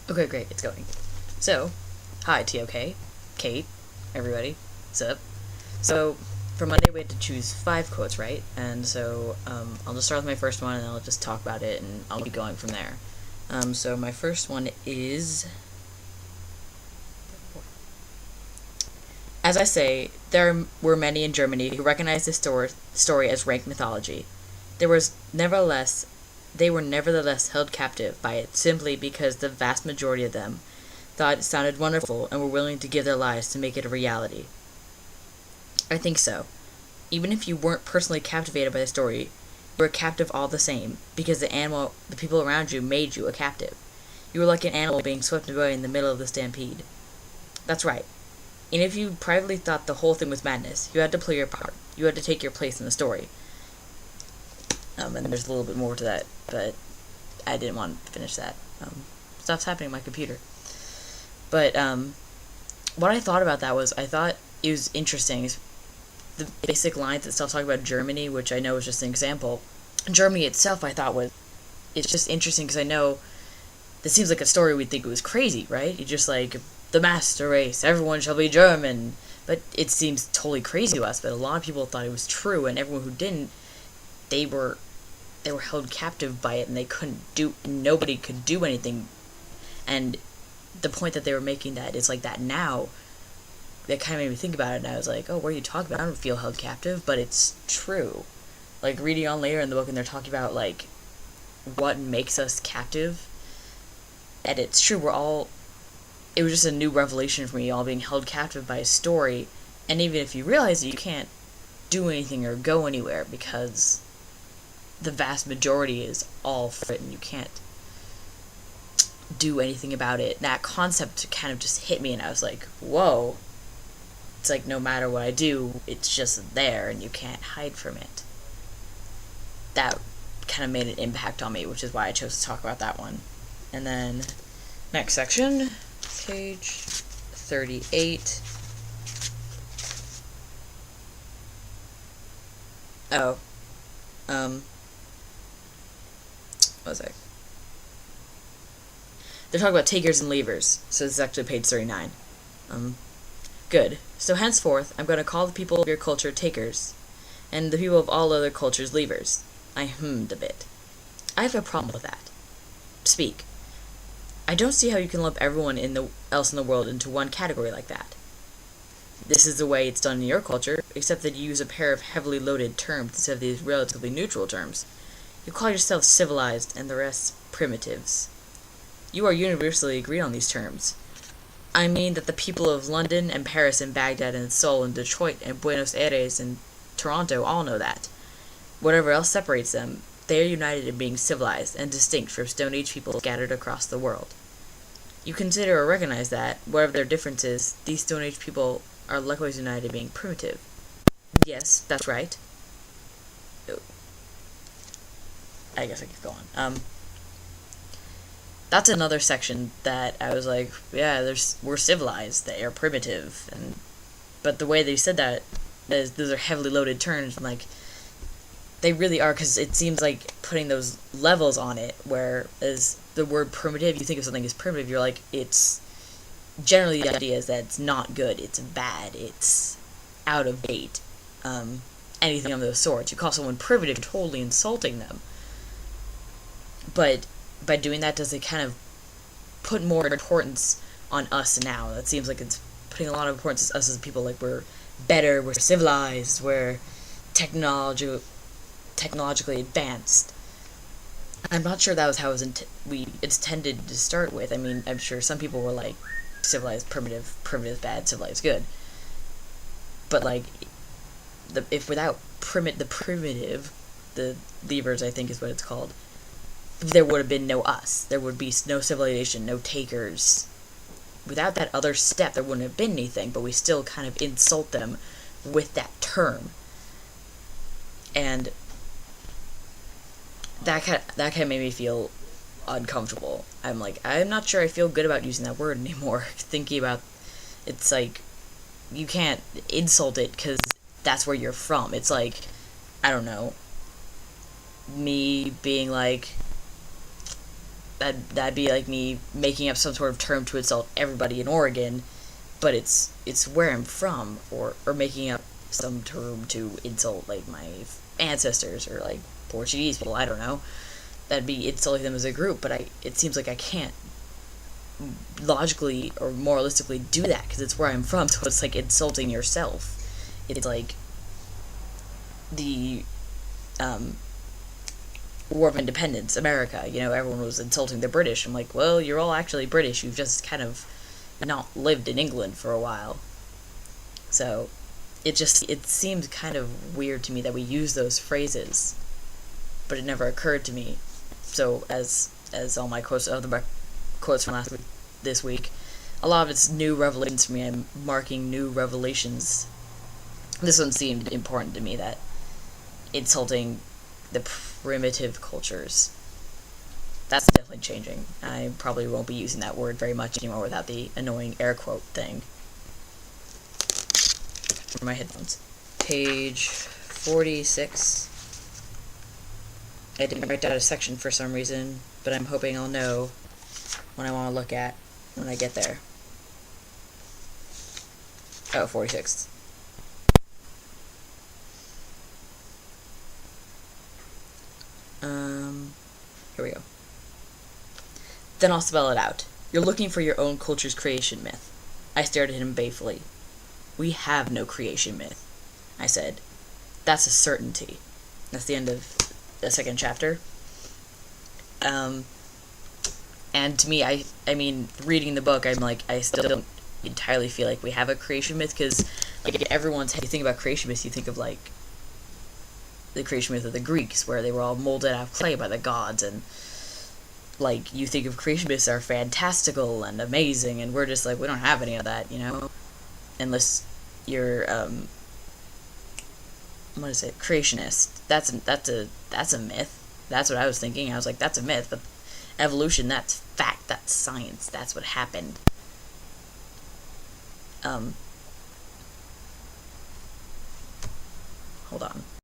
Okay, great, it's going. So, hi, TOK, Kate, everybody, what's up? So, for Monday we had to choose 5 quotes, right? And so, I'll just start with my first one and I'll just talk about it and I'll keep going from there. So my first one is, as I say, there were many in Germany who recognized this story as rank mythology. There was nevertheless They were nevertheless held captive by it simply because the vast majority of them thought it sounded wonderful and were willing to give their lives to make it a reality. I think so. Even if you weren't personally captivated by the story, you were captive all the same, because the people around you made you a captive. You were like an animal being swept away in the middle of the stampede. That's right. And if you privately thought the whole thing was madness, you had to play your part. You had to take your place in the story. And there's a little bit more to that, but I didn't want to finish that. Stuff's happening on my computer. But what I thought about that was, I thought it was interesting. The basic lines that still talk about Germany, which I know is just an example. Germany itself, I thought it's just interesting because I know this seems like a story we'd think it was crazy, right? You just like, the master race, everyone shall be German. But it seems totally crazy to us, but a lot of people thought it was true, and everyone who didn't, they were held captive by it, and nobody could do anything. And the point that they were making that is like that now, that kind of made me think about it, and I was like, oh, what are you talking about? I don't feel held captive, but it's true. Like, reading on later in the book, and they're talking about, like, what makes us captive, and it's true, it was just a new revelation for me, all being held captive by a story, and even if you realize that you can't do anything or go anywhere, because the vast majority is all for it, and you can't do anything about it. That concept kind of just hit me, and I was like, whoa. It's like, no matter what I do, it's just there, and you can't hide from it. That kind of made an impact on me, which is why I chose to talk about that one. And then, next section, page 38. Oh, what was I? They're talking about takers and leavers, so this is actually page 39. Good. So henceforth, I'm going to call the people of your culture takers, and the people of all other cultures leavers. I hummed a bit. I have a problem with that. Speak. I don't see how you can lump everyone else in the world into one category like that. This is the way it's done in your culture, except that you use a pair of heavily loaded terms instead of these relatively neutral terms. You call yourselves civilized, and the rest primitives. You are universally agreed on these terms. I mean that the people of London and Paris and Baghdad and Seoul and Detroit and Buenos Aires and Toronto all know that. Whatever else separates them, they are united in being civilized and distinct from Stone Age people scattered across the world. You consider or recognize that, whatever their differences, these Stone Age people are likewise united in being primitive. Yes, that's right. I guess I could go on. That's another section that I was like, yeah, we're civilized, they are primitive, but the way they said that, those are heavily loaded terms, and like, they really are, because it seems like putting those levels on it, whereas the word primitive, you think of something as primitive, you're like, it's, generally the idea is that it's not good, it's bad, it's out of date, anything of those sorts. You call someone primitive, totally insulting them. But by doing that, does it kind of put more importance on us now? That seems like it's putting a lot of importance on us as people, like we're better, we're civilized, we're technologically advanced. I'm not sure that was how it's intended to start with. I mean, I'm sure some people were like, civilized, primitive bad, civilized good. But like, if without the primitive, the levers, I think is what it's called, there would have been no us. There would be no civilization, no takers. Without that other step, there wouldn't have been anything, but we still kind of insult them with that term. And that kind of made me feel uncomfortable. I'm like, I'm not sure I feel good about using that word anymore. Thinking about, it's like, you can't insult it because that's where you're from. It's like, I don't know, me being like, That'd be like me making up some sort of term to insult everybody in Oregon, but it's where I'm from, or making up some term to insult like my ancestors or like Portuguese people. I don't know. That'd be insulting them as a group, but it seems like I can't logically or moralistically do that because it's where I'm from. So it's like insulting yourself. It's like the War of Independence, America. Everyone was insulting the British. I'm like, well, you're all actually British. You've just kind of not lived in England for a while. So it seems kind of weird to me that we use those phrases, but it never occurred to me. So as all my quotes from this week, a lot of it's new revelations for me. I'm marking new revelations. This one seemed important to me, that insulting the primitive cultures. That's definitely changing. I probably won't be using that word very much anymore without the annoying air quote thing. For my headphones. Page 46. I didn't write down a section for some reason, but I'm hoping I'll know when I want to look at when I get there. Oh, 46. Here we go. Then I'll spell it out. You're looking for your own culture's creation myth. I stared at him balefully. We have no creation myth, I said. That's a certainty. That's the end of the second chapter. And to me, I mean, reading the book, I'm like, I still don't entirely feel like we have a creation myth, because like you think about creation myths, you think of like the creation myth of the Greeks, where they were all molded out of clay by the gods, and like you think of creation myths are fantastical and amazing, and we're just like, we don't have any of that, unless you're what is it, creationist. That's a myth. That's what I was thinking. I was like, that's a myth, but evolution, that's fact, that's science, that's what happened.